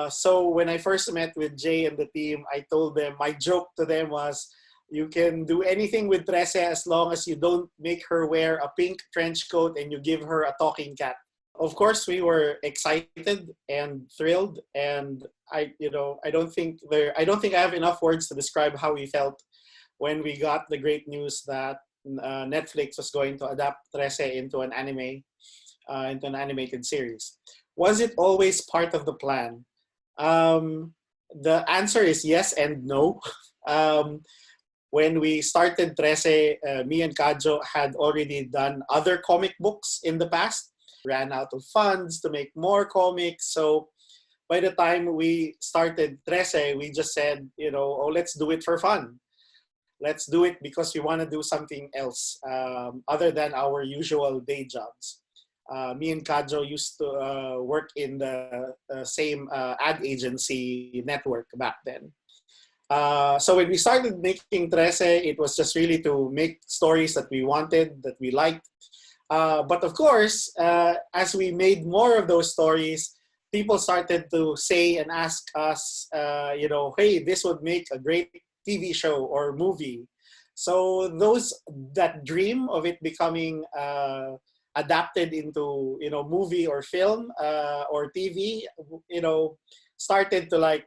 So when I first met with Jay and the team, I told them, my joke to them was, you can do anything with Trese as long as you don't make her wear a pink trench coat and you give her a talking cat. Of course, we were excited and thrilled, and I don't think I have enough words to describe how we felt when we got the great news that Netflix was going to adapt Trese into an animated series. Was it always part of the plan? Um, the answer is yes and no. Um, when we started Trese, me and Kajo had already done other comic books in the past. We ran out of funds to make more comics. So by the time we started Trese, we just said, oh, let's do it for fun. Let's do it because we want to do something else other than our usual day jobs. Me and Kajo used to work in the same ad agency network back then. So when we started making Trese, it was just really to make stories that we wanted, that we liked. But of course, as we made more of those stories, people started to say and ask us, hey, this would make a great TV show or movie. So that dream of it becoming adapted into movie or film or TV, started to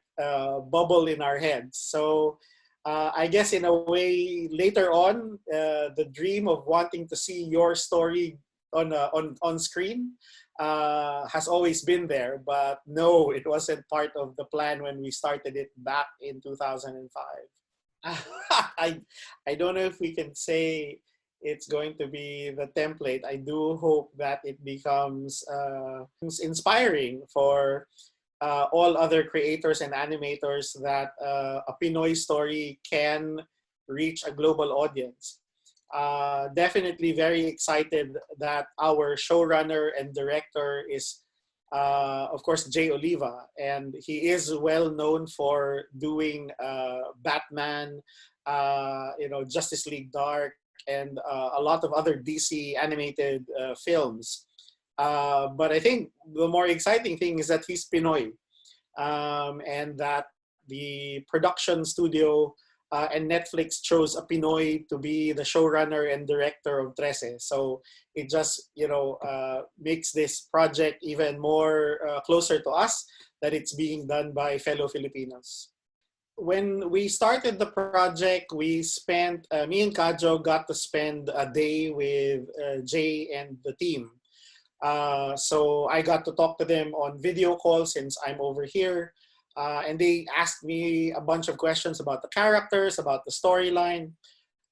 bubble in our heads. So I guess in a way later on, the dream of wanting to see your story on screen has always been there. But no, it wasn't part of the plan when we started it back in 2005. I don't know if we can say it's going to be the template. I do hope that it becomes inspiring for all other creators and animators that a Pinoy story can reach a global audience. Definitely very excited that our showrunner and director is, of course, Jay Oliva, and he is well known for doing Batman, Justice League Dark, and a lot of other DC animated films. But I think the more exciting thing is that he's Pinoy, and that the production studio and Netflix chose a Pinoy to be the showrunner and director of Trese. So it just makes this project even more closer to us, that it's being done by fellow Filipinos. When we started the project, we spent, me and Kajo got to spend a day with Jay and the team. So I got to talk to them on video call since I'm over here. And they asked me a bunch of questions about the characters, about the storyline.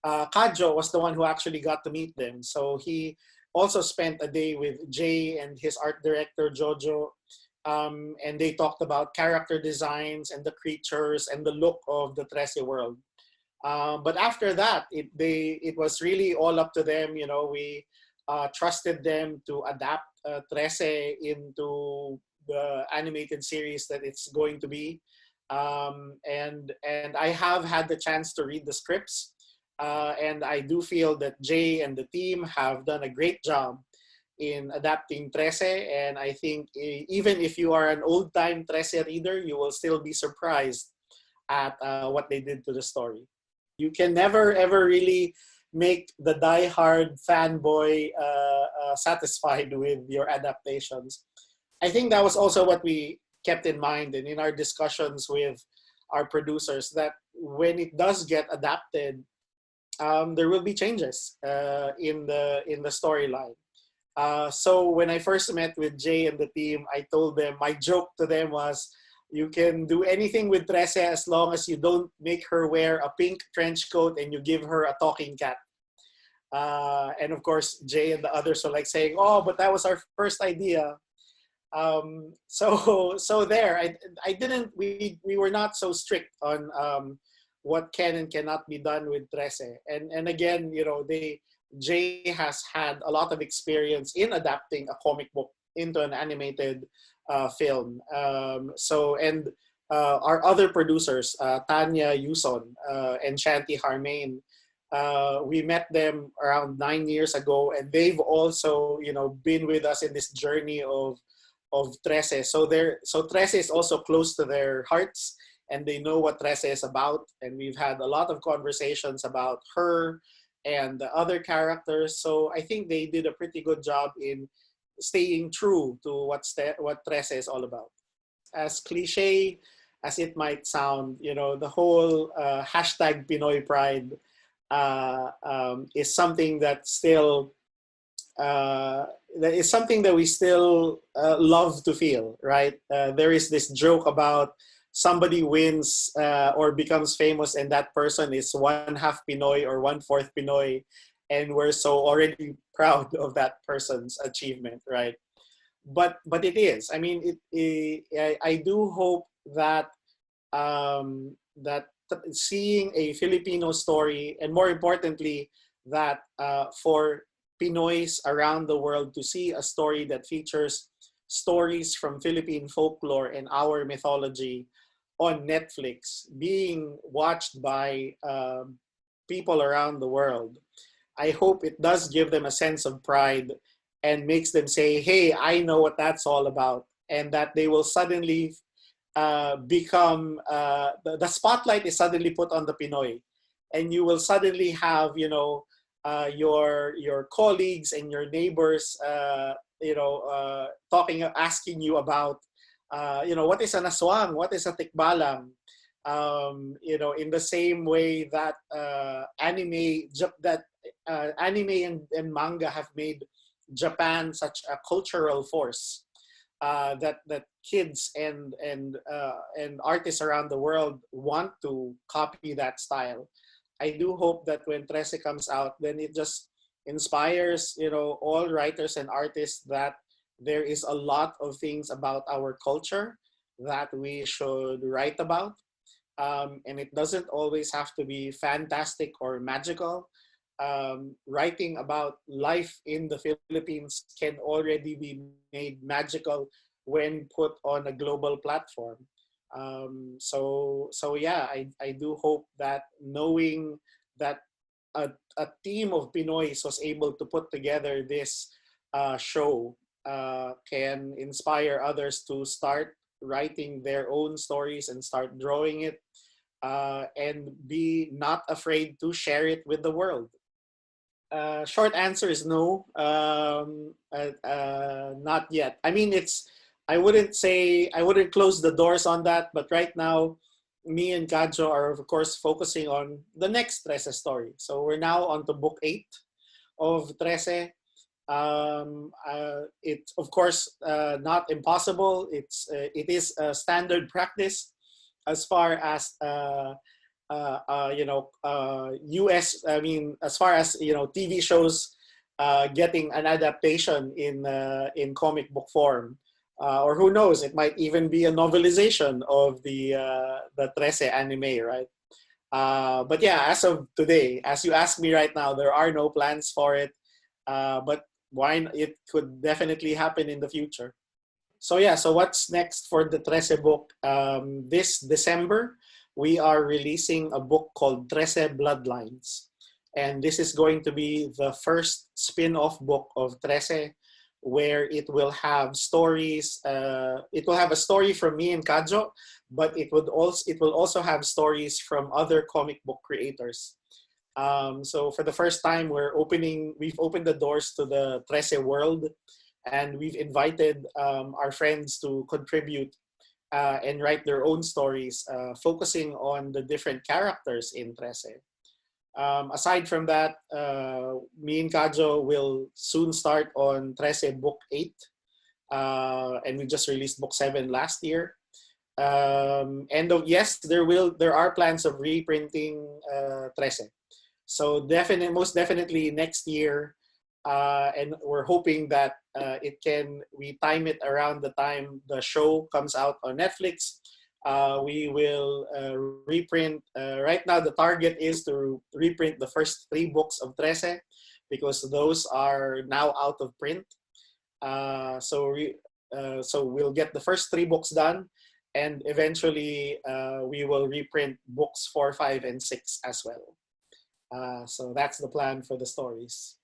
Kajo was the one who actually got to meet them. So he also spent a day with Jay and his art director, Jojo. And they talked about character designs and the creatures and the look of the Trese world. But after that, it was really all up to them. We trusted them to adapt Trese into the animated series that it's going to be. And I have had the chance to read the scripts. And I do feel that Jay and the team have done a great job in adapting Trese, and I think even if you are an old-time Trese reader, you will still be surprised at what they did to the story. You can never ever really make the die-hard fanboy satisfied with your adaptations. I think that was also what we kept in mind, and in our discussions with our producers, that when it does get adapted, there will be changes in the storyline. So when I first met with Jay and the team, I told them, my joke to them was, you can do anything with Trese as long as you don't make her wear a pink trench coat and you give her a talking cat. And of course, Jay and the others were saying, oh, but that was our first idea. So there, we were not so strict on what can and cannot be done with Trese. And again, Jay has had a lot of experience in adapting a comic book into an animated film. And our other producers, Tanya Yuson and Shanti Harmain, we met them around 9 years ago, and they've also, been with us in this journey of Trese. So Trese is also close to their hearts, and they know what Trese is about. And we've had a lot of conversations about her and the other characters. So I think they did a pretty good job in staying true to what Trese is all about. As cliche as it might sound, the whole hashtag Pinoy Pride is something that still that is something that we still love to feel, right? There is this joke about somebody wins or becomes famous, and that person is one half Pinoy or one fourth Pinoy, and we're so already proud of that person's achievement, right? But it is. I mean, I do hope that that seeing a Filipino story, and more importantly, that for Pinoys around the world to see a story that features stories from Philippine folklore and our mythology on Netflix being watched by people around the world. I hope it does give them a sense of pride and makes them say, hey, I know what that's all about. And that they will suddenly become, the spotlight is suddenly put on the Pinoy. And you will suddenly have, your colleagues and your neighbors, asking you about, what is an aswang, what is a tikbalang, in the same way that anime and manga have made Japan such a cultural force that kids and artists around the world want to copy that style. I do hope that when Trese comes out, then it just inspires, all writers and artists that there is a lot of things about our culture that we should write about. And it doesn't always have to be fantastic or magical. Writing about life in the Philippines can already be made magical when put on a global platform. So yeah, I do hope that knowing that a team of Pinoys was able to put together this show can inspire others to start writing their own stories and start drawing it and be not afraid to share it with the world. Short answer is no, not yet. I mean, I wouldn't close the doors on that, but right now, me and Kadjo are of course focusing on the next Trese story. So we're now on to book 8 of Trese. It's of course not impossible. It is a standard practice as far as US. I mean, as far as TV shows getting an adaptation in comic book form, or who knows, it might even be a novelization of the Trese anime, right? But yeah, as of today, as you ask me right now, there are no plans for it. But it could definitely happen in the future. So yeah, so what's next for the Trese book? This December, we are releasing a book called Trese Bloodlines. And this is going to be the first spin-off book of Trese, where it will have stories. It will have a story from me and Kadjo, but it will also have stories from other comic book creators. So for the first time, we've opened the doors to the Trese world, and we've invited our friends to contribute and write their own stories, focusing on the different characters in Trese. Aside from that, me and Kadjo will soon start on Trese Book 8, and we just released Book 7 last year. Yes, there are plans of reprinting Trese. So most definitely next year, and we're hoping that we time it around the time the show comes out on Netflix. We will reprint. Right now, the target is to reprint the first 3 books of Trese, because those are now out of print. So we'll get the first 3 books done, and eventually we will reprint books 4, 5, and 6 as well. So that's the plan for the stories.